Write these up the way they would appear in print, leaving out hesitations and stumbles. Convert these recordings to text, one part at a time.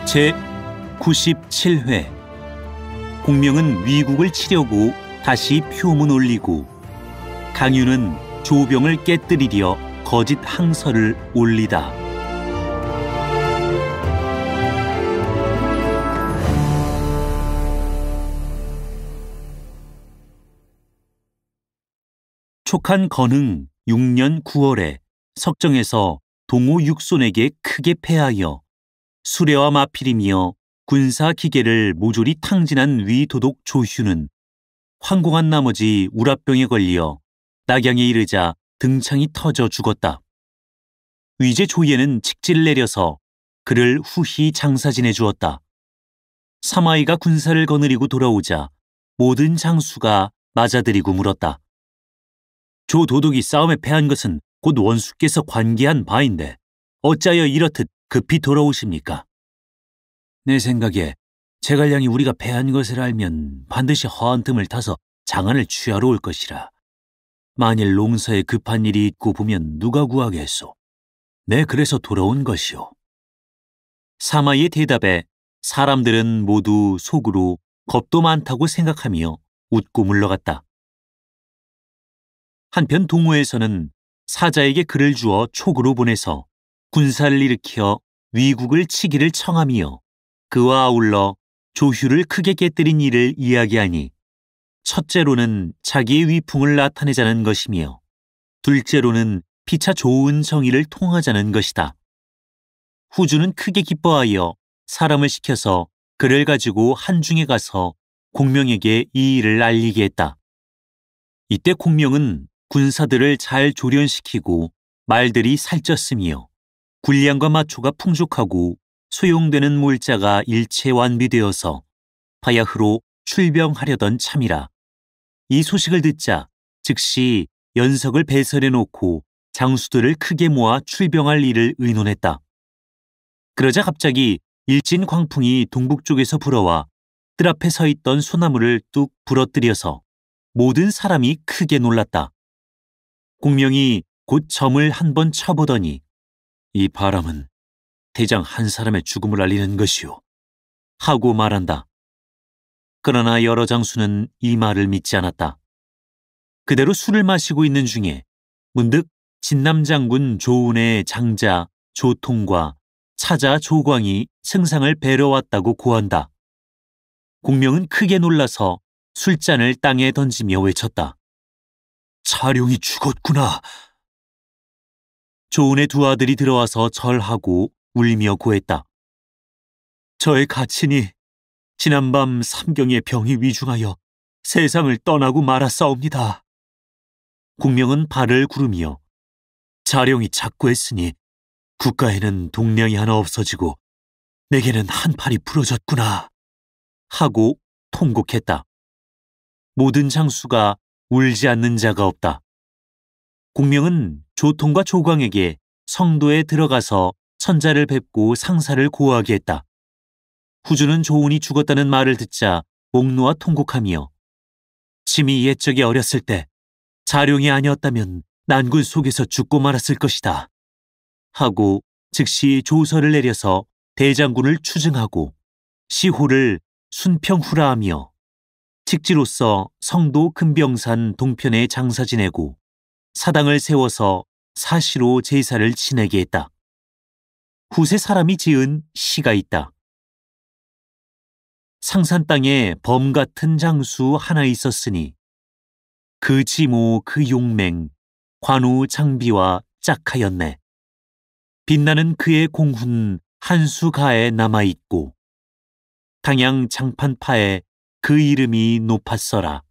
제97회 공명은 위국을 치려고 다시 표문 올리고 강유는 조병을 깨뜨리려 거짓 항서를 올리다. 촉한 건흥 6년 9월에 석정에서 동호 육손에게 크게 패하여 수레와 마필이며 군사 기계를 모조리 탕진한 위도독 조휴는 황공한 나머지 우라병에 걸려 낙양에 이르자 등창이 터져 죽었다. 위제 조예는 직지를 내려서 그를 후히 장사지내 주었다. 사마이가 군사를 거느리고 돌아오자 모든 장수가 맞아들이고 물었다. 조 도독이 싸움에 패한 것은 곧 원수께서 관계한 바인데 어찌하여 이렇듯 급히 돌아오십니까? 내 생각에 제갈량이 우리가 패한 것을 알면 반드시 허한 틈을 타서 장안을 취하러 올 것이라. 만일 농서에 급한 일이 있고 보면 누가 구하겠소? 내 그래서 돌아온 것이오. 사마이의 대답에 사람들은 모두 속으로 겁도 많다고 생각하며 웃고 물러갔다. 한편 동호에서는 사자에게 글을 주어 촉으로 보내서 군사를 일으켜 위국을 치기를 청하며 그와 아울러 조휴를 크게 깨뜨린 일을 이야기하니 첫째로는 자기의 위풍을 나타내자는 것이며 둘째로는 피차 좋은 정의를 통하자는 것이다. 후주는 크게 기뻐하여 사람을 시켜서 그를 가지고 한중에 가서 공명에게 이 일을 알리게 했다. 이때 공명은 군사들을 잘 조련시키고 말들이 살쪘으며 군량과 마초가 풍족하고 소용되는 몰자가 일체 완비되어서 바야흐로 출병하려던 참이라. 이 소식을 듣자 즉시 연석을 배설해 놓고 장수들을 크게 모아 출병할 일을 의논했다. 그러자 갑자기 일진 광풍이 동북 쪽에서 불어와 뜰 앞에 서 있던 소나무를 뚝 부러뜨려서 모든 사람이 크게 놀랐다. 공명이 곧 점을 한번 쳐보더니 이 바람은 대장 한 사람의 죽음을 알리는 것이오 하고 말한다. 그러나 여러 장수는 이 말을 믿지 않았다. 그대로 술을 마시고 있는 중에 문득 진남장군 조운의 장자 조통과 차자 조광이 승상을 뵈러 왔다고 고한다. 공명은 크게 놀라서 술잔을 땅에 던지며 외쳤다. 차룡이 죽었구나. 조운의 두 아들이 들어와서 절하고 울며 고했다. 저의 가친이 지난밤 삼경의 병이 위중하여 세상을 떠나고 말았사옵니다. 공명은 발을 구르며 자룡이 작고했으니 국가에는 동량이 하나 없어지고 내게는 한 팔이 부러졌구나 하고 통곡했다. 모든 장수가 울지 않는 자가 없다. 공명은 조통과 조광에게 성도에 들어가서 천자를 뵙고 상사를 고하게 했다. 후주는 조운이 죽었다는 말을 듣자 목 놓아 통곡하며 침이 옛적에 어렸을 때 자룡이 아니었다면 난군 속에서 죽고 말았을 것이다 하고 즉시 조서를 내려서 대장군을 추증하고 시호를 순평후라 하며 직지로서 성도 금병산 동편에 장사 지내고 사당을 세워서 사시로 제사를 지내게 했다. 후세 사람이 지은 시가 있다. 상산 땅에 범 같은 장수 하나 있었으니 그 지모 그 용맹 관우 장비와 짝하였네. 빛나는 그의 공훈 한수가에 남아있고 당양 장판파에 그 이름이 높았어라.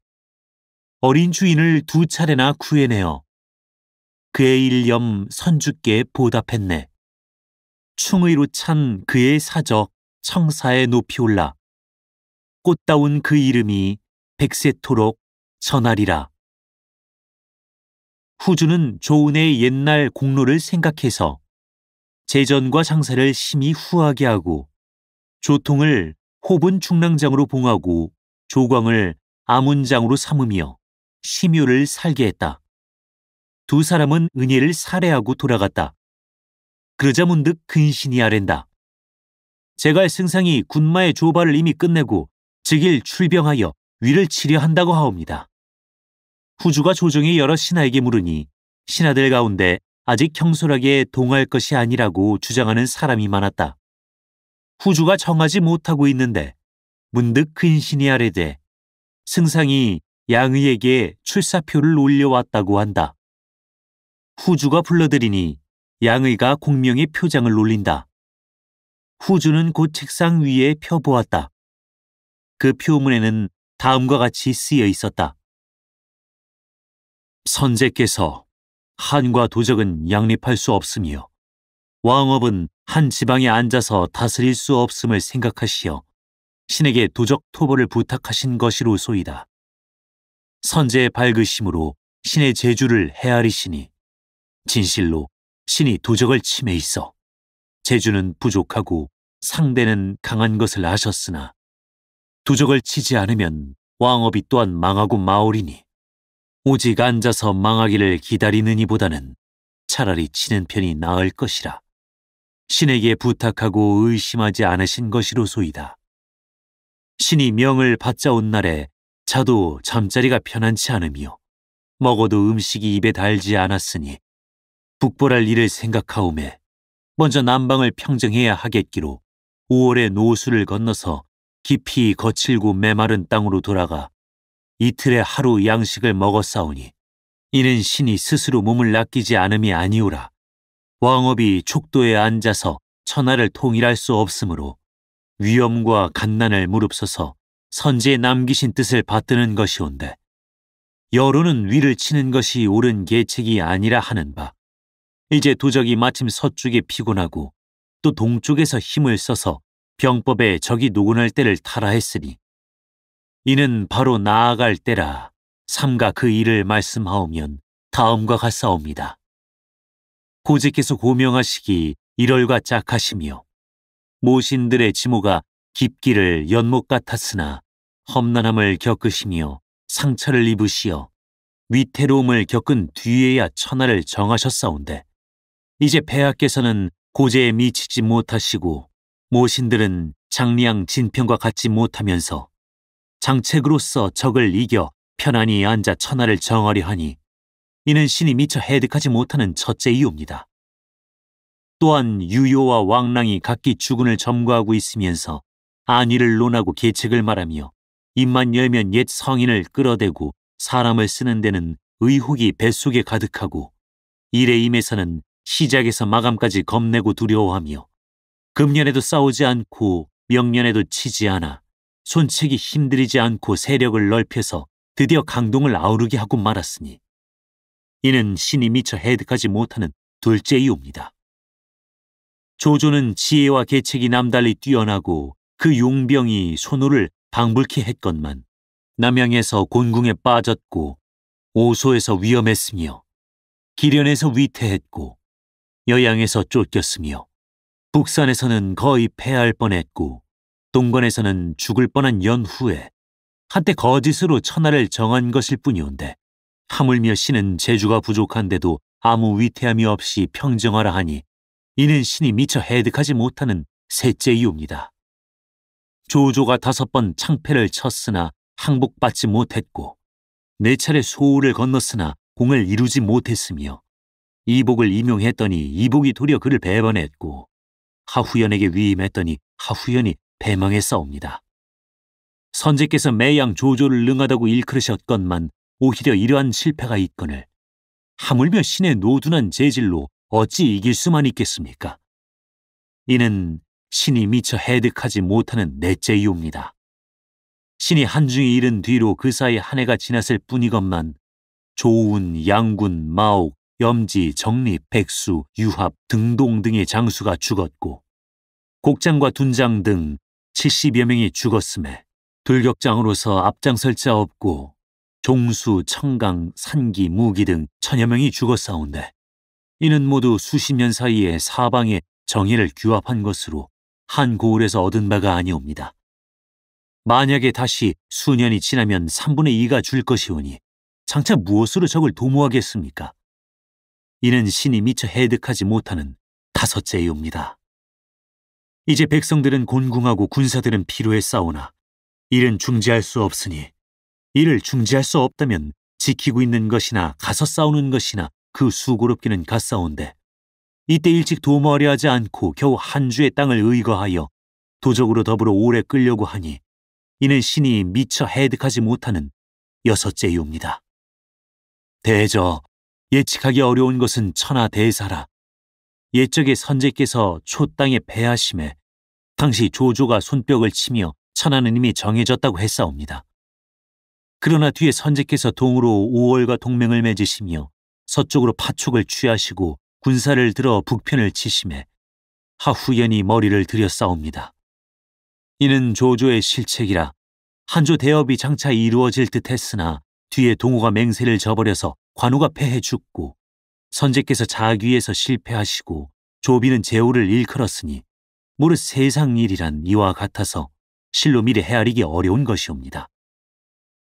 어린 주인을 두 차례나 구해내어 그의 일념 선주께 보답했네. 충의로 찬 그의 사적 청사에 높이 올라 꽃다운 그 이름이 백세토록 전하리라. 후주는 조운의 옛날 공로를 생각해서 제전과 장사를 심히 후하게 하고 조통을 호분 중랑장으로 봉하고 조광을 아문장으로 삼으며 심효를 살게 했다. 두 사람은 은혜를 살해하고 돌아갔다. 그러자 문득 근신이 아랜다. 제갈 승상이 군마의 조발을 이미 끝내고 즉일 출병하여 위를 치려 한다고 하옵니다. 후주가 조정의 여러 신하에게 물으니 신하들 가운데 아직 경솔하게 동할 것이 아니라고 주장하는 사람이 많았다. 후주가 정하지 못하고 있는데 문득 근신이 아래되 승상이 양의에게 출사표를 올려왔다고 한다. 후주가 불러들이니 양의가 공명의 표장을 올린다. 후주는 곧 책상 위에 펴보았다. 그 표문에는 다음과 같이 쓰여 있었다. 선제께서 한과 도적은 양립할 수 없으며 왕업은 한 지방에 앉아서 다스릴 수 없음을 생각하시어 신에게 도적 토벌을 부탁하신 것이로소이다. 선제의 밝으심으로 신의 재주를 헤아리시니 진실로 신이 도적을 침해 있어 재주는 부족하고 상대는 강한 것을 아셨으나 도적을 치지 않으면 왕업이 또한 망하고 마오리니 오직 앉아서 망하기를 기다리느니보다는 차라리 치는 편이 나을 것이라. 신에게 부탁하고 의심하지 않으신 것이로소이다. 신이 명을 받자온 날에 자도 잠자리가 편안치 않으며 먹어도 음식이 입에 달지 않았으니 북벌할 일을 생각하오매 먼저 남방을 평정해야 하겠기로 5월에 노수를 건너서 깊이 거칠고 메마른 땅으로 돌아가 이틀에 하루 양식을 먹었사오니 이는 신이 스스로 몸을 낚이지 않음이 아니오라. 왕업이 촉도에 앉아서 천하를 통일할 수 없으므로 위엄과 간난을 무릅서서 선지에 남기신 뜻을 받드는 것이온데 여론은 위를 치는 것이 옳은 계책이 아니라 하는 바 이제 도적이 마침 서쪽에 피곤하고 또 동쪽에서 힘을 써서 병법에 적이 노곤할 때를 타라 했으니 이는 바로 나아갈 때라. 삼가 그 일을 말씀하오면 다음과 같사옵니다. 고제께서 고명하시기 일월과 짝하시며 모신들의 지모가 깊기를 연못 같았으나 험난함을 겪으시며 상처를 입으시어 위태로움을 겪은 뒤에야 천하를 정하셨사온데 이제 폐하께서는 고제에 미치지 못하시고 모신들은 장리양 진평과 같지 못하면서 장책으로서 적을 이겨 편안히 앉아 천하를 정하려 하니 이는 신이 미처 해득하지 못하는 첫째 이유입니다. 또한 유효와 왕랑이 각기 주군을 점거하고 있으면서 안위를 논하고 계책을 말하며 입만 열면 옛 성인을 끌어대고 사람을 쓰는 데는 의혹이 뱃속에 가득하고 일에 임해서는 시작에서 마감까지 겁내고 두려워하며 금년에도 싸우지 않고 명년에도 치지 않아 손책이 힘들이지 않고 세력을 넓혀서 드디어 강동을 아우르게 하고 말았으니 이는 신이 미처 해득하지 못하는 둘째 이유입니다. 조조는 지혜와 계책이 남달리 뛰어나고 그 용병이 손호를 방불케 했건만 남양에서 곤궁에 빠졌고 오소에서 위험했으며 기련에서 위태했고 여양에서 쫓겼으며 북산에서는 거의 패할 뻔했고 동건에서는 죽을 뻔한 연후에 한때 거짓으로 천하를 정한 것일 뿐이온데 하물며 신은 재주가 부족한데도 아무 위태함이 없이 평정하라 하니 이는 신이 미처 해득하지 못하는 셋째 이유입니다. 조조가 5번 창패를 쳤으나 항복받지 못했고 4차례 소우를 건넜으나 공을 이루지 못했으며 이복을 임용했더니 이복이 도리어 그를 배반했고 하후연에게 위임했더니 하후연이 패망했사옵니다. 선제께서 매양 조조를 능하다고 일컬으셨건만 오히려 이러한 실패가 있거늘 하물며 신의 노둔한 재질로 어찌 이길 수만 있겠습니까? 이는 신이 미처 해득하지 못하는 넷째 이유입니다. 신이 한중에 이른 뒤로 그 사이 한 해가 지났을 뿐이건만 조운, 양군, 마옥, 염지, 정립, 백수, 유합, 등동 등의 장수가 죽었고 곡장과 둔장 등 70여 명이 죽었음에 돌격장으로서 앞장설 자 없고 종수, 청강, 산기, 무기 등 1000여 명이 죽었사온데 이는 모두 수십 년 사이에 사방에 정예를 규합한 것으로 한 고을에서 얻은 바가 아니옵니다. 만약에 다시 수년이 지나면 3분의 2가 줄 것이오니 장차 무엇으로 적을 도모하겠습니까? 이는 신이 미처 해득하지 못하는 5째이옵니다. 이제 백성들은 곤궁하고 군사들은 피로했사오나 일은 중지할 수 없으니 이를 중지할 수 없다면 지키고 있는 것이나 가서 싸우는 것이나 그 수고롭기는 같사온데 이때 일찍 도모하려 하지 않고 겨우 한 주의 땅을 의거하여 도적으로 더불어 오래 끌려고 하니 이는 신이 미처 해득하지 못하는 여섯째이옵니다. 대저, 예측하기 어려운 것은 천하대사라. 옛적에 선제께서 초 땅에 배하심에 당시 조조가 손뼉을 치며 천하는 이미 정해졌다고 했사옵니다. 그러나 뒤에 선제께서 동으로 5월과 동맹을 맺으시며 서쪽으로 파촉을 취하시고 군사를 들어 북편을 치심에 하후연히 머리를 들였사옵니다. 이는 조조의 실책이라 한조 대업이 장차 이루어질 듯 했으나 뒤에 동호가 맹세를 저버려서 관우가 패해 죽고 선제께서 자귀에서 실패하시고 조비는 제후를 일컬었으니 무릇 세상 일이란 이와 같아서 실로 미리 헤아리기 어려운 것이옵니다.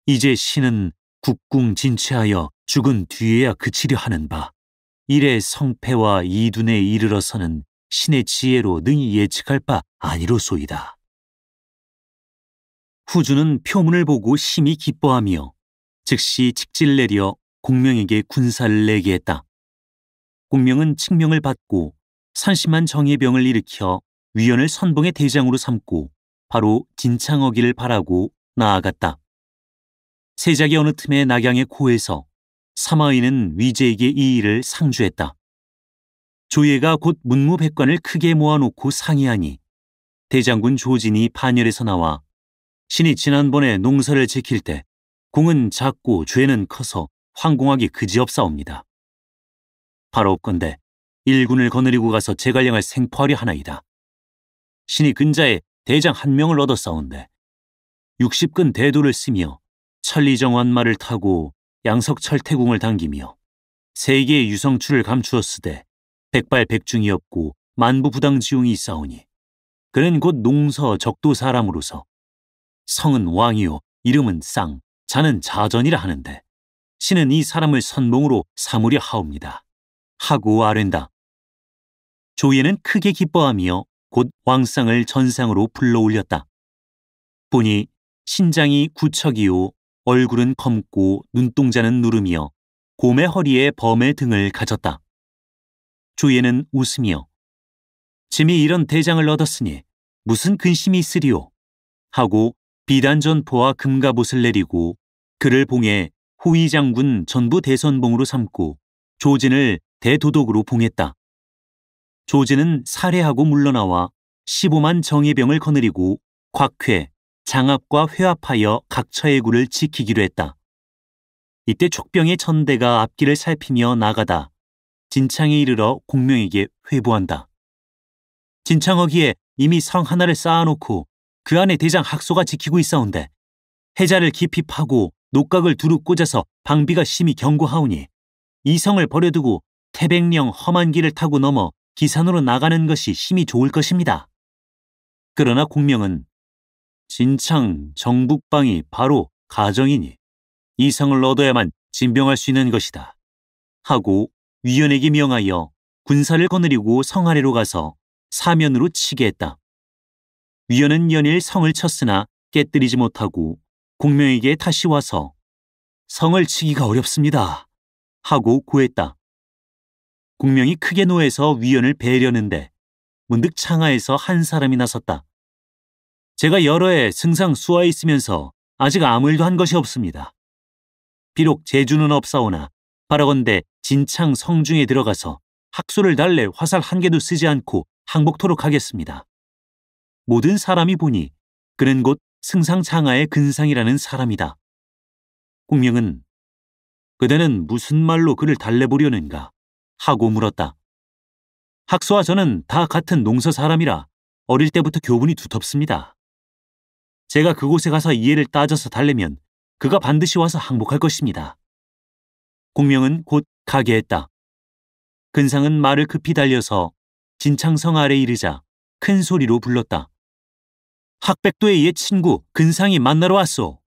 이제 신은 국궁 진취하여 죽은 뒤에야 그치려 하는 바 일의 성패와 이둔에 이르러서는 신의 지혜로 능히 예측할 바 아니로소이다. 후주는 표문을 보고 심히 기뻐하며 즉시 직지를 내려 공명에게 군사를 내게 했다. 공명은 칙명을 받고 산심한 정예병을 일으켜 위원을 선봉의 대장으로 삼고 바로 진창어기를 바라고 나아갔다. 세작이 어느 틈에 낙양의 코에서 사마의는 위제에게 이 일을 상주했다. 조예가 곧 문무백관을 크게 모아놓고 상의하니 대장군 조진이 반열에서 나와 신이 지난번에 농사를 지킬 때 공은 작고 죄는 커서 황공하기 그지없사옵니다. 바로옵건대 일군을 거느리고 가서 제갈량을 생포하려 하나이다. 신이 근자에 대장 한 명을 얻었사온데 60근 대도를 쓰며 천리정환마를 타고 양석철태궁을 당기며 세계의 유성추를 감추었으되 백발백중이었고 만부부당지용이 있사오니 그는 곧 농서 적도 사람으로서 성은 왕이요 이름은 쌍 자는 자전이라 하는데 신은 이 사람을 선봉으로 삼으려 하옵니다. 하고 아랜다. 조예는 크게 기뻐하며 곧 왕상을 전상으로 불러올렸다. 보니 신장이 구척이요 얼굴은 검고 눈동자는 누르며 곰의 허리에 범의 등을 가졌다. 조예는 웃으며 짐이 이런 대장을 얻었으니 무슨 근심이 있으리오 하고 비단전포와 금갑옷을 내리고 그를 봉해 후위장군 전부 대선봉으로 삼고 조진을 대도독으로 봉했다. 조진은 살해하고 물러나와 15만 정예병을 거느리고 곽회, 장압과 회합하여 각처의 구를 지키기로 했다. 이때 촉병의 전대가 앞길을 살피며 나가다 진창에 이르러 공명에게 회부한다. 진창어기에 이미 성 하나를 쌓아놓고 그 안에 대장 학소가 지키고 있사온데 해자를 깊이 파고 녹각을 두루 꽂아서 방비가 심히 견고하오니 이 성을 버려두고 태백령 험한 길을 타고 넘어 기산으로 나가는 것이 심히 좋을 것입니다. 그러나 공명은 진창 정북방이 바로 가정이니 이 성을 얻어야만 진병할 수 있는 것이다 하고 위원에게 명하여 군사를 거느리고 성 아래로 가서 사면으로 치게 했다. 위원은 연일 성을 쳤으나 깨뜨리지 못하고 공명에게 다시 와서 성을 치기가 어렵습니다 하고 고했다. 공명이 크게 노해서 위원을 베려는데 문득 창하에서 한 사람이 나섰다. 제가 여러 해 승상 수하에 있으면서 아직 아무 일도 한 것이 없습니다. 비록 재주는 없사오나 바라건대 진창 성중에 들어가서 학소를 달래 화살 한 개도 쓰지 않고 항복토록 하겠습니다. 모든 사람이 보니 그는 곧 승상 장하의 근상이라는 사람이다. 공명은 그대는 무슨 말로 그를 달래보려는가 하고 물었다. 학소와 저는 다 같은 농서 사람이라 어릴 때부터 교분이 두텁습니다. 제가 그곳에 가서 이해를 따져서 달래면 그가 반드시 와서 항복할 것입니다. 공명은 곧 가게 했다. 근상은 말을 급히 달려서 진창성 아래 이르자 큰 소리로 불렀다. 학백도의 옛 친구 근상이 만나러 왔소.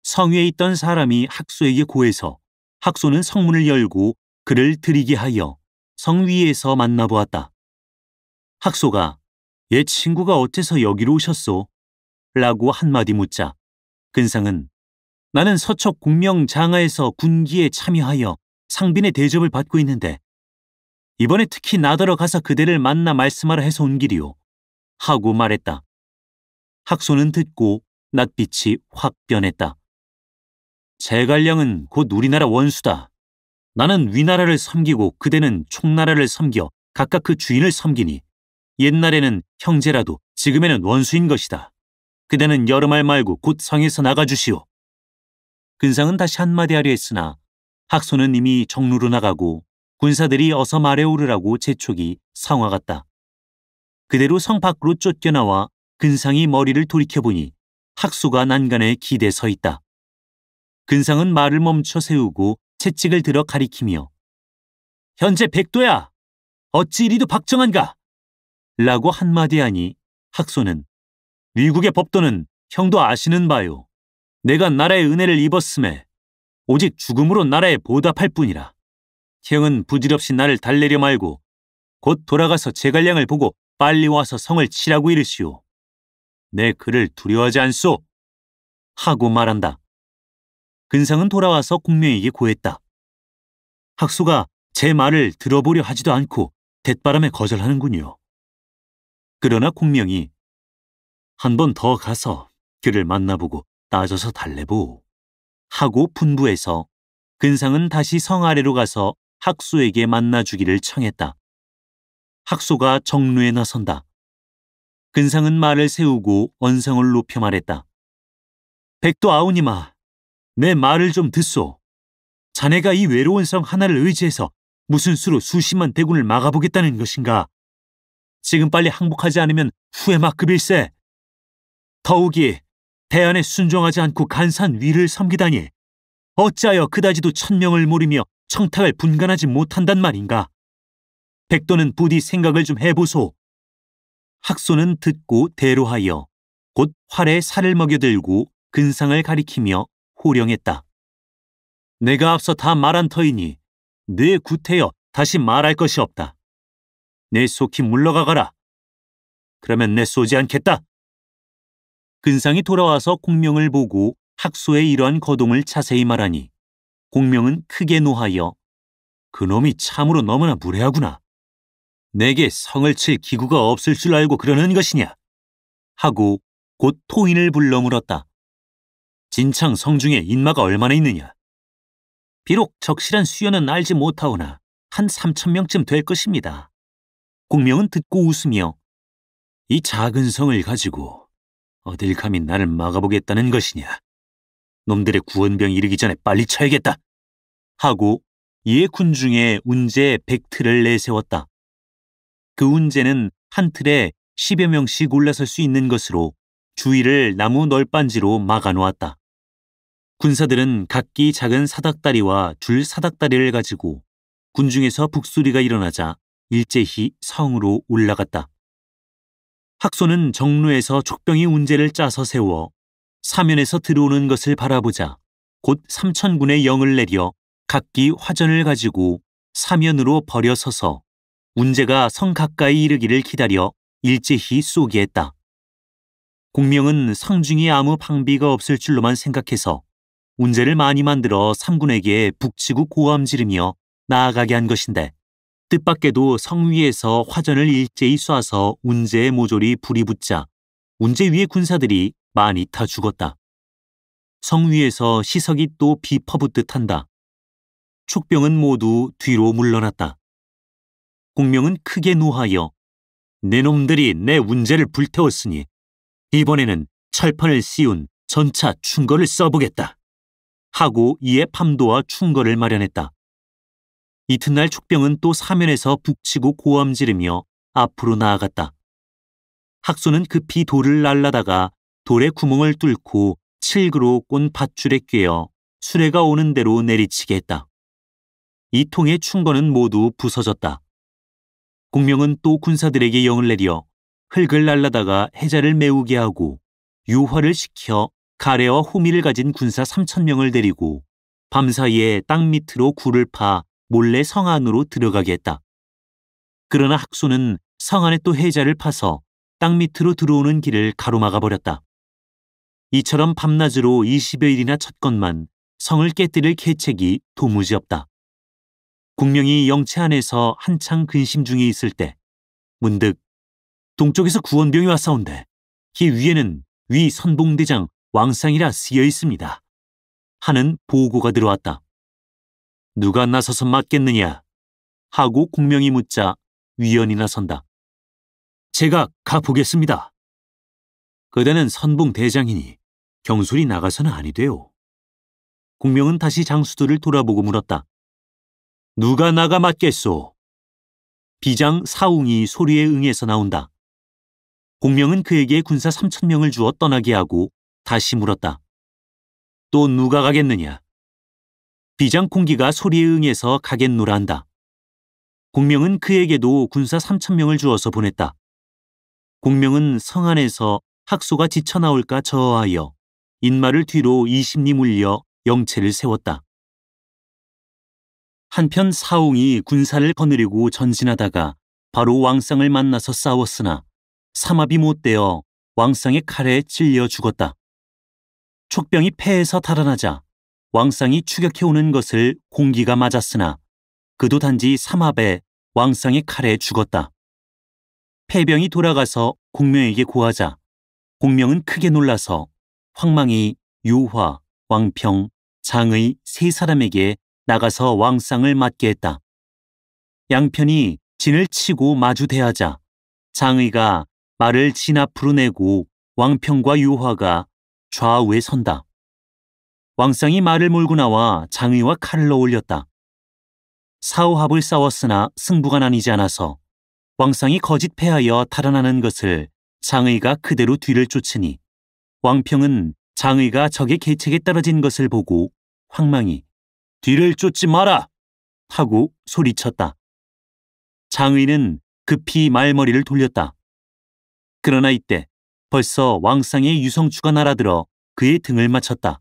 성 위에 있던 사람이 학소에게 고해서 학소는 성문을 열고 그를 들이게 하여 성 위에서 만나보았다. 학소가 얘 친구가 어째서 여기로 오셨소? 라고 한마디 묻자 근상은 나는 서척 공명 장하에서 군기에 참여하여 상빈의 대접을 받고 있는데 이번에 특히 나더러 가서 그대를 만나 말씀하라 해서 온 길이오. 하고 말했다. 학소는 듣고 낯빛이 확 변했다. 제갈량은 곧 우리나라 원수다. 나는 위나라를 섬기고 그대는 총나라를 섬겨 각각 그 주인을 섬기니 옛날에는 형제라도 지금에는 원수인 것이다. 그대는 여름말 말고 곧 성에서 나가주시오. 근상은 다시 한마디 하려 했으나 학소는 이미 정루로 나가고 군사들이 어서 말에 오르라고 재촉이 성화갔다. 그대로 성 밖으로 쫓겨나와 근상이 머리를 돌이켜보니 학소가 난간에 기대 서 있다. 근상은 말을 멈춰 세우고 채찍을 들어 가리키며 현재 백도야! 어찌 이리도 박정한가? 라고 한마디 하니 학소는 위국의 법도는 형도 아시는 바요. 내가 나라의 은혜를 입었음에 오직 죽음으로 나라에 보답할 뿐이라. 형은 부질없이 나를 달래려 말고 곧 돌아가서 제갈량을 보고 빨리 와서 성을 치라고 이르시오. 내 그를 두려워하지 않소. 하고 말한다. 근상은 돌아와서 공명에게 고했다. 학소가 제 말을 들어보려 하지도 않고 대바람에 거절하는군요. 그러나 공명이 한 번 더 가서 그를 만나보고 따져서 달래보. 하고 분부해서 근상은 다시 성 아래로 가서 학소에게 만나주기를 청했다. 학소가 정루에 나선다. 근상은 말을 세우고 언성을 높여 말했다. 백도 아우님아, 내 말을 좀 듣소. 자네가 이 외로운 성 하나를 의지해서 무슨 수로 수십만 대군을 막아보겠다는 것인가? 지금 빨리 항복하지 않으면 후회 막급일세. 더욱이 대안에 순종하지 않고 간산 위를 섬기다니 어찌하여 그다지도 천명을 모르며 청탁을 분간하지 못한단 말인가? 백도는 부디 생각을 좀 해보소. 학소는 듣고 대로하여 곧 활에 살을 먹여들고 근상을 가리키며 호령했다. 내가 앞서 다 말한 터이니 네 구태여 다시 말할 것이 없다. 내 속히 물러가거라. 그러면 내 쏘지 않겠다. 근상이 돌아와서 공명을 보고 학소의 이러한 거동을 자세히 말하니 공명은 크게 노하여 그놈이 참으로 너무나 무례하구나. 내게 성을 칠 기구가 없을 줄 알고 그러는 것이냐? 하고 곧 토인을 불러 물었다. 진창 성중에 인마가 얼마나 있느냐? 비록 적실한 수요는 알지 못하오나 한 3,000명쯤 될 것입니다. 공명은 듣고 웃으며 이 작은 성을 가지고 어딜 감히 나를 막아보겠다는 것이냐? 놈들의 구원병이 이르기 전에 빨리 쳐야겠다. 하고 이에 군중에 운제 100틀을 내세웠다. 그 운제는 한 틀에 10여 명씩 올라설 수 있는 것으로 주위를 나무 널빤지로 막아놓았다. 군사들은 각기 작은 사닥다리와 줄 사닥다리를 가지고 군중에서 북소리가 일어나자 일제히 성으로 올라갔다. 학소는 정루에서 족병이 운제를 짜서 세워 사면에서 들어오는 것을 바라보자 곧 3,000군의 영을 내려 각기 화전을 가지고 사면으로 버려 서서 운제가 성 가까이 이르기를 기다려 일제히 쏘게 했다. 공명은 성중이 아무 방비가 없을 줄로만 생각해서 운제를 많이 만들어 삼군에게 북치고 고함 지르며 나아가게 한 것인데 뜻밖에도 성 위에서 화전을 일제히 쏴서 운제의 모조리 불이 붙자 운제 위의 군사들이 많이 타 죽었다. 성 위에서 시석이 또 비 퍼붓듯 한다. 촉병은 모두 뒤로 물러났다. 공명은 크게 노하여 내 놈들이 내 운제를 불태웠으니 이번에는 철판을 씌운 전차 충거를 써보겠다. 하고 이에 밤도와 충거를 마련했다. 이튿날 촉병은 또 사면에서 북치고 고함 지르며 앞으로 나아갔다. 학소는 급히 돌을 날라다가 돌에 구멍을 뚫고 칠그로 꼰 밧줄에 꿰어 수레가 오는 대로 내리치게 했다. 이 통의 충거는 모두 부서졌다. 공명은 또 군사들에게 영을 내려 흙을 날라다가 해자를 메우게 하고 유화를 시켜 가래와 호미를 가진 군사 3,000명을 데리고 밤사이에 땅 밑으로 굴을 파 몰래 성 안으로 들어가게 했다. 그러나 학소는 성 안에 또 해자를 파서 땅 밑으로 들어오는 길을 가로막아 버렸다. 이처럼 밤낮으로 20여일이나 쳤건만 성을 깨뜨릴 계책이 도무지 없다. 공명이 영체 안에서 한창 근심 중에 있을 때 문득 동쪽에서 구원병이 왔사온데 이 위에는 위 선봉대장 왕상이라 쓰여 있습니다 하는 보고가 들어왔다. 누가 나서서 맞겠느냐 하고 공명이 묻자 위원이 나선다. 제가 가보겠습니다. 그대는 선봉대장이니 경솔이 나가서는 아니 돼요. 공명은 다시 장수들을 돌아보고 물었다. 누가 나가 맞겠소? 비장 사웅이 소리에 응해서 나온다. 공명은 그에게 군사 3,000명을 주어 떠나게 하고 다시 물었다. 또 누가 가겠느냐? 비장 공기가 소리에 응해서 가겠노라 한다. 공명은 그에게도 군사 3,000명을 주어서 보냈다. 공명은 성 안에서 학소가 지쳐 나올까 저하여 인마를 뒤로 20리 물려 영체를 세웠다. 한편 사웅이 군사를 거느리고 전진하다가 바로 왕상을 만나서 싸웠으나 삼합이 못되어 왕상의 칼에 찔려 죽었다. 촉병이 패에서 달아나자 왕상이 추격해오는 것을 공기가 맞았으나 그도 단지 삼합에 왕상의 칼에 죽었다. 패병이 돌아가서 공명에게 고하자 공명은 크게 놀라서 황망이 요화, 왕평, 장의 세 사람에게 나가서 왕상을 맞게 했다. 양편이 진을 치고 마주 대하자 장의가 말을 진 앞으로 내고 왕평과 요화가 좌우에 선다. 왕상이 말을 몰고 나와 장의와 칼을 어울렸다. 사오합을 싸웠으나 승부가 나뉘지 않아서 왕상이 거짓 패하여 달아나는 것을 장의가 그대로 뒤를 쫓으니 왕평은 장의가 적의 계책에 떨어진 것을 보고 황망히 뒤를 쫓지 마라! 하고 소리쳤다. 장의는 급히 말머리를 돌렸다. 그러나 이때 벌써 왕상의 유성추가 날아들어 그의 등을 맞췄다.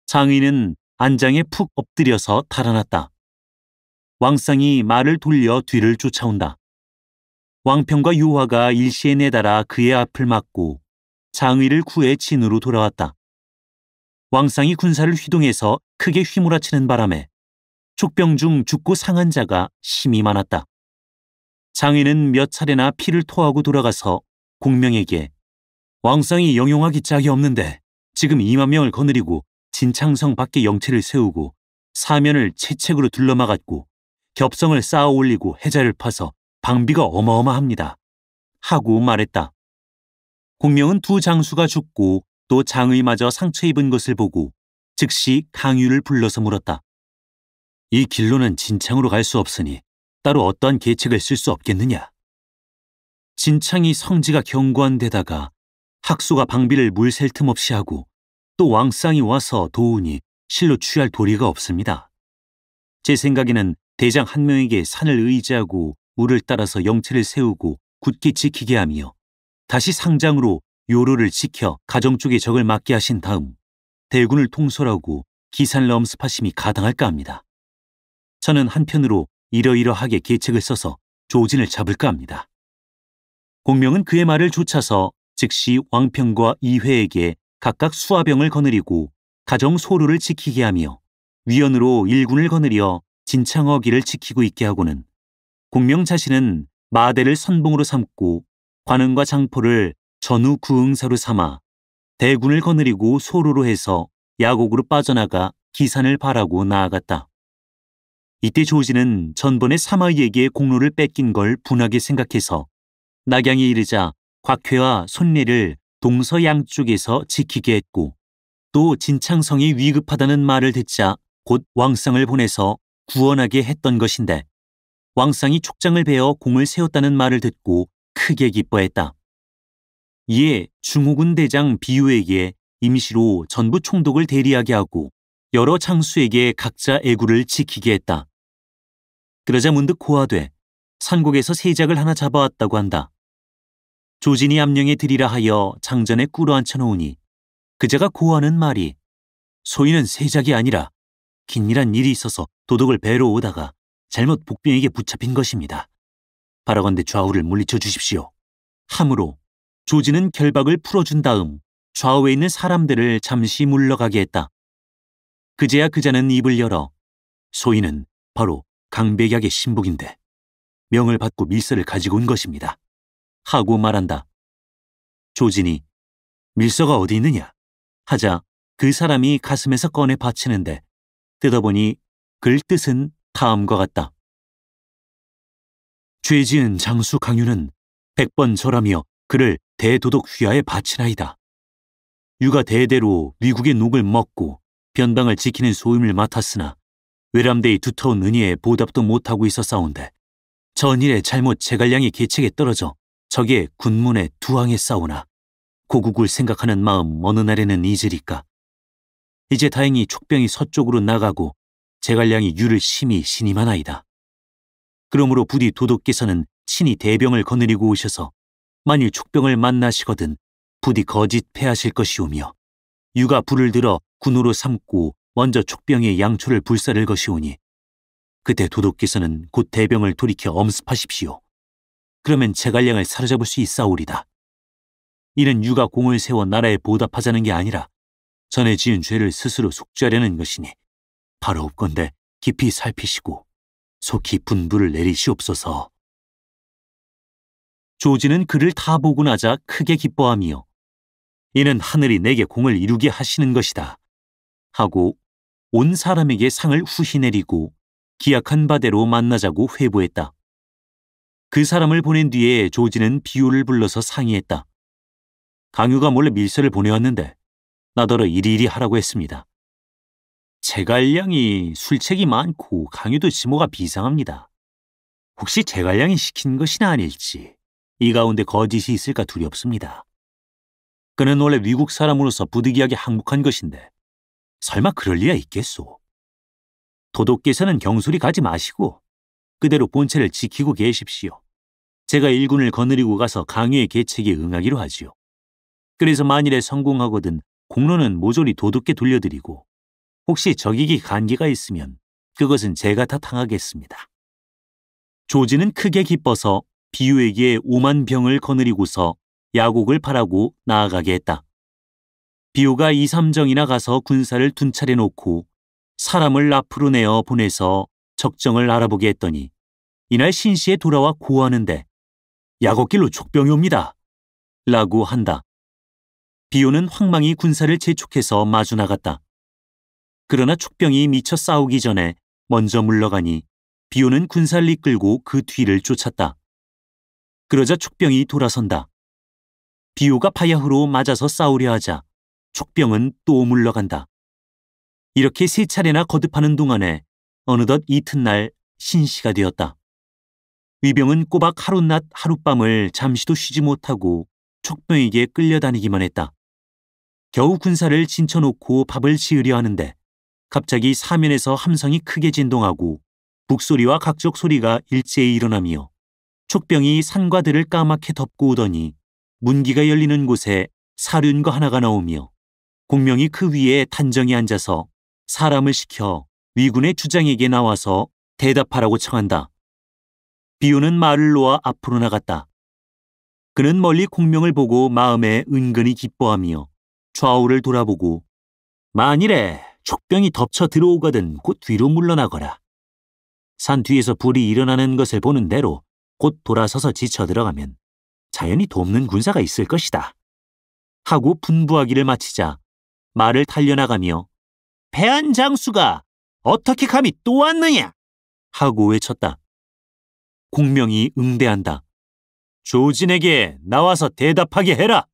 장의는 안장에 푹 엎드려서 달아났다. 왕상이 말을 돌려 뒤를 쫓아온다. 왕평과 요화가 일시에 내달아 그의 앞을 막고 장의를 구해 진으로 돌아왔다. 왕상이 군사를 휘동해서 크게 휘몰아치는 바람에 촉병 중 죽고 상한 자가 심히 많았다. 장의는 몇 차례나 피를 토하고 돌아가서 공명에게 왕상이 영용하기 짝이 없는데 지금 2만 명을 거느리고 진창성 밖에 영체를 세우고 사면을 채책으로 둘러막았고 겹성을 쌓아 올리고 해자를 파서 방비가 어마어마합니다. 하고 말했다. 공명은 두 장수가 죽고 또 장의마저 상처 입은 것을 보고 즉시 강유를 불러서 물었다. 이 길로는 진창으로 갈 수 없으니 따로 어떠한 계책을 쓸 수 없겠느냐? 진창이 성지가 견고한 데다가 학소가 방비를 물 셀 틈 없이 하고 또 왕상이 와서 도우니 실로 취할 도리가 없습니다. 제 생각에는 대장 한 명에게 산을 의지하고 물을 따라서 영체를 세우고 굳게 지키게 하며 다시 상장으로 요로를 지켜 가정 쪽에 적을 막게 하신 다음 대군을 통솔하고 기산을 엄습하심이 가당할까 합니다. 저는 한편으로 이러이러하게 계책을 써서 조진을 잡을까 합니다. 공명은 그의 말을 좇아서 즉시 왕평과 이회에게 각각 수하병을 거느리고 가정 소로를 지키게 하며 위원으로 일군을 거느려 진창어기를 지키고 있게 하고는 공명 자신은 마대를 선봉으로 삼고 관흥과 장포를 전후 구응사로 삼아 대군을 거느리고 소로로 해서 야곡으로 빠져나가 기산을 바라고 나아갔다. 이때 조진은 전번에 사마이에게 공로를 뺏긴 걸 분하게 생각해서 낙양에 이르자 곽회와 손례를 동서 양쪽에서 지키게 했고 또 진창성이 위급하다는 말을 듣자 곧 왕상을 보내서 구원하게 했던 것인데 왕상이 촉장을 베어 공을 세웠다는 말을 듣고 크게 기뻐했다. 이에 중호군 대장 비유에게 임시로 전부 총독을 대리하게 하고 여러 장수에게 각자 애구를 지키게 했다. 그러자 문득 고하되 산곡에서 세작을 하나 잡아왔다고 한다. 조진이 암령에 드리라 하여 장전에 꿇어앉혀 놓으니 그자가 고하는 말이 소인은 세작이 아니라 긴밀한 일이 있어서 도덕을 베러 오다가 잘못 복병에게 붙잡힌 것입니다. 바라건대 좌우를 물리쳐 주십시오. 함으로 조지는 결박을 풀어준 다음 좌우에 있는 사람들을 잠시 물러가게 했다. 그제야 그자는 입을 열어 소인은 바로 강백약의 신복인데 명을 받고 밀서를 가지고 온 것입니다. 하고 말한다. 조진이 밀서가 어디 있느냐 하자 그 사람이 가슴에서 꺼내 바치는데 뜯어보니 글 뜻은 다음과 같다. 죄지은 장수 강유는 100번 절하며 그를 대도독 휘하에 바치나이다. 유가 대대로 미국의 녹을 먹고 변방을 지키는 소임을 맡았으나 외람되이 두터운 은혜에 보답도 못하고 있었사온데 전일에 잘못 제갈량의 계책에 떨어져 적의 군문에 두항에 싸우나 고국을 생각하는 마음 어느 날에는 잊으리까. 이제 다행히 촉병이 서쪽으로 나가고 제갈량이 유를 심히 신임하나이다. 그러므로 부디 도독께서는 친히 대병을 거느리고 오셔서 만일 촉병을 만나시거든 부디 거짓 패하실 것이오며 유가 불을 들어 군으로 삼고 먼저 촉병의 양초를 불사를 것이오니 그때 도독께서는 곧 대병을 돌이켜 엄습하십시오. 그러면 제갈량을 사로잡을 수 있사오리다. 이는 유가 공을 세워 나라에 보답하자는 게 아니라 전에 지은 죄를 스스로 속죄하려는 것이니 바로 없건대 깊이 살피시고 속히 분부를 내리시옵소서. 조지는 그를 다 보고 나자 크게 기뻐하며 이는 하늘이 내게 공을 이루게 하시는 것이다 하고 온 사람에게 상을 후히 내리고 기약한 바대로 만나자고 회부했다. 그 사람을 보낸 뒤에 조지는 비유를 불러서 상의했다. 강유가 몰래 밀서를 보내왔는데 나더러 이리이리 하라고 했습니다. 제갈량이 술책이 많고 강유도 지모가 비상합니다. 혹시 제갈량이 시킨 것이나 아닐지 이 가운데 거짓이 있을까 두렵습니다. 그는 원래 위국 사람으로서 부득이하게 항복한 것인데 설마 그럴 리가 있겠소. 도독께서는 경솔히 가지 마시고 그대로 본체를 지키고 계십시오. 제가 일군을 거느리고 가서 강유의 계책에 응하기로 하지요. 그래서 만일에 성공하거든 공로는 모조리 도독께 돌려드리고 혹시 적에게 간계가 있으면 그것은 제가 다 당하겠습니다. 조지는 크게 기뻐서 비유에게 5만 병을 거느리고서 야곡을 바라고 나아가게 했다. 비유가 2, 3정이나 가서 군사를 둔차려 놓고 사람을 앞으로 내어 보내서 적정을 알아보게 했더니 이날 신시에 돌아와 고하는데 야곡길로 촉병이 옵니다. 라고 한다. 비유는 황망히 군사를 재촉해서 마주 나갔다. 그러나 촉병이 미쳐 싸우기 전에 먼저 물러가니 비유는 군사를 이끌고 그 뒤를 쫓았다. 그러자 촉병이 돌아선다. 비유가 바야흐로 맞아서 싸우려 하자 촉병은 또 물러간다. 이렇게 3차례나 거듭하는 동안에 어느덧 이튿날 신시가 되었다. 위병은 꼬박 하룻낮 하룻밤을 잠시도 쉬지 못하고 촉병에게 끌려다니기만 했다. 겨우 군사를 진쳐놓고 밥을 지으려 하는데 갑자기 사면에서 함성이 크게 진동하고 북소리와 각적 소리가 일제히 일어나며 촉병이 산과 들을 까맣게 덮고 오더니 문기가 열리는 곳에 사륜거 하나가 나오며 공명이 그 위에 단정히 앉아서 사람을 시켜 위군의 주장에게 나와서 대답하라고 청한다. 비유는 말을 놓아 앞으로 나갔다. 그는 멀리 공명을 보고 마음에 은근히 기뻐하며 좌우를 돌아보고 만일에 촉병이 덮쳐 들어오거든 곧 뒤로 물러나거라. 산 뒤에서 불이 일어나는 것을 보는 대로 곧 돌아서서 지쳐 들어가면 자연히 돕는 군사가 있을 것이다. 하고 분부하기를 마치자 말을 달려나가며 패한 장수가 어떻게 감히 또 왔느냐? 하고 외쳤다. 공명이 응대한다. 조진에게 나와서 대답하게 해라.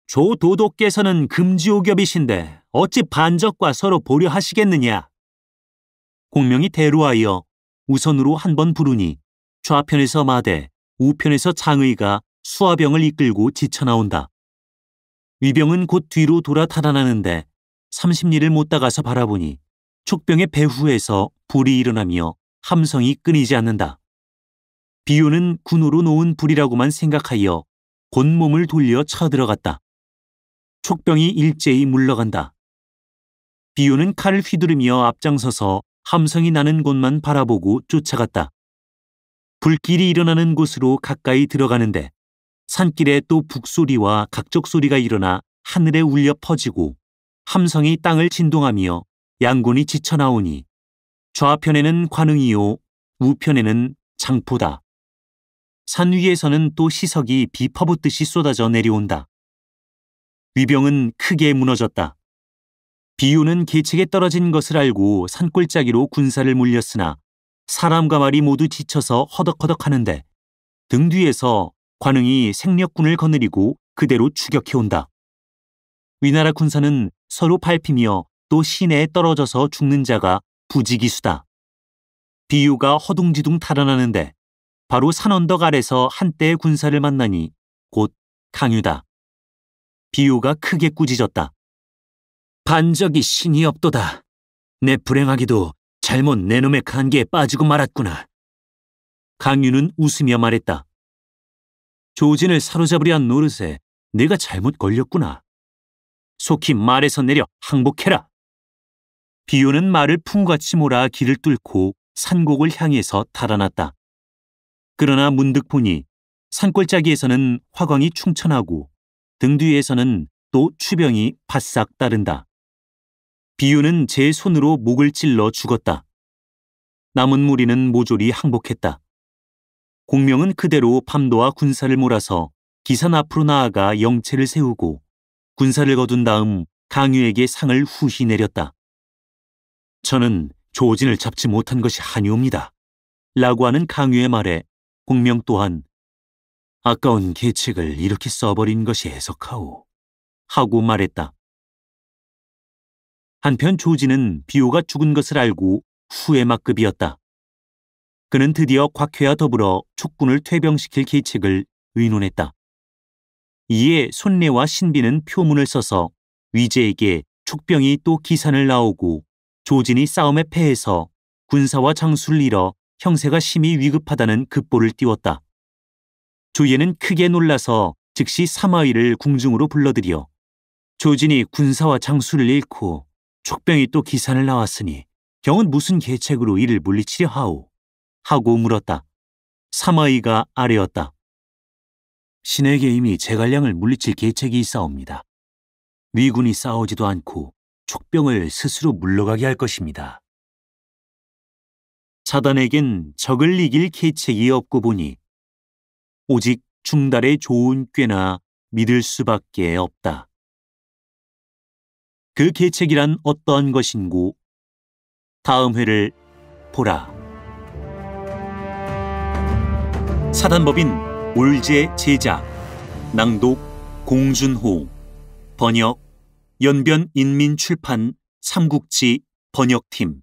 조도독께서는 금지오겹이신데 어찌 반적과 서로 보려 하시겠느냐? 공명이 대로하여 우선으로 한 번 부르니 좌편에서 마대, 우편에서 장의가 수하병을 이끌고 지쳐나온다. 위병은 곧 뒤로 돌아 달아나는데 30리를 못 다가서 바라보니 촉병의 배후에서 불이 일어나며 함성이 끊이지 않는다. 비유는 군으로 놓은 불이라고만 생각하여 곧 몸을 돌려 쳐들어갔다. 촉병이 일제히 물러간다. 비유는 칼을 휘두르며 앞장서서 함성이 나는 곳만 바라보고 쫓아갔다. 불길이 일어나는 곳으로 가까이 들어가는데 산길에 또 북소리와 각적소리가 일어나 하늘에 울려 퍼지고 함성이 땅을 진동하며 양곤이 지쳐나오니 좌편에는 관흥이요 우편에는 장포다. 산 위에서는 또 시석이 비 퍼붓듯이 쏟아져 내려온다. 위병은 크게 무너졌다. 비유는 계책에 떨어진 것을 알고 산골짜기로 군사를 물렸으나 사람과 말이 모두 지쳐서 허덕허덕하는데 등 뒤에서 관흥이 생력군을 거느리고 그대로 추격해온다. 위나라 군사는 서로 밟히며 또 시내에 떨어져서 죽는 자가 부지기수다. 비유가 허둥지둥 달아나는데 바로 산언덕 아래서 한때의 군사를 만나니 곧 강유다. 비유가 크게 꾸짖었다. 반적이 신이 없도다. 내 불행하기도 잘못 내 놈의 간계에 빠지고 말았구나. 강유는 웃으며 말했다. 조진을 사로잡으려 한 노릇에 내가 잘못 걸렸구나. 속히 말에서 내려 항복해라. 비유는 말을 풍같이 몰아 길을 뚫고 산곡을 향해서 달아났다. 그러나 문득 보니 산골짜기에서는 화광이 충천하고 등 뒤에서는 또 추병이 바싹 따른다. 비유는 제 손으로 목을 찔러 죽었다. 남은 무리는 모조리 항복했다. 공명은 그대로 밤도와 군사를 몰아서 기산 앞으로 나아가 영체를 세우고 군사를 거둔 다음 강유에게 상을 후히 내렸다. 저는 조진을 잡지 못한 것이 한이옵니다. 라고 하는 강유의 말에 공명 또한 아까운 계책을 이렇게 써버린 것이 애석하오. 하고 말했다. 한편 조진은 비호가 죽은 것을 알고 후회 막급이었다. 그는 드디어 곽회와 더불어 촉군을 퇴병시킬 계책을 의논했다. 이에 손례와 신비는 표문을 써서 위제에게 촉병이 또 기산을 나오고 조진이 싸움에 패해서 군사와 장수를 잃어 형세가 심히 위급하다는 급보를 띄웠다. 조예는 크게 놀라서 즉시 사마의를 궁중으로 불러들여 조진이 군사와 장수를 잃고 촉병이 또 기산을 나왔으니 경은 무슨 계책으로 이를 물리치려 하오? 하고 물었다. 사마의가 아뢰었다. 신에게 이미 제갈량을 물리칠 계책이 있사옵니다. 위군이 싸우지도 않고 촉병을 스스로 물러가게 할 것입니다. 사단에겐 적을 이길 계책이 없고 보니 오직 중달의 좋은 꾀나 믿을 수밖에 없다. 그 계책이란 어떠한 것인고 다음 회를 보라. 사단법인 올제 제작, 낭독 공준호, 번역 연변인민출판 삼국지 번역팀.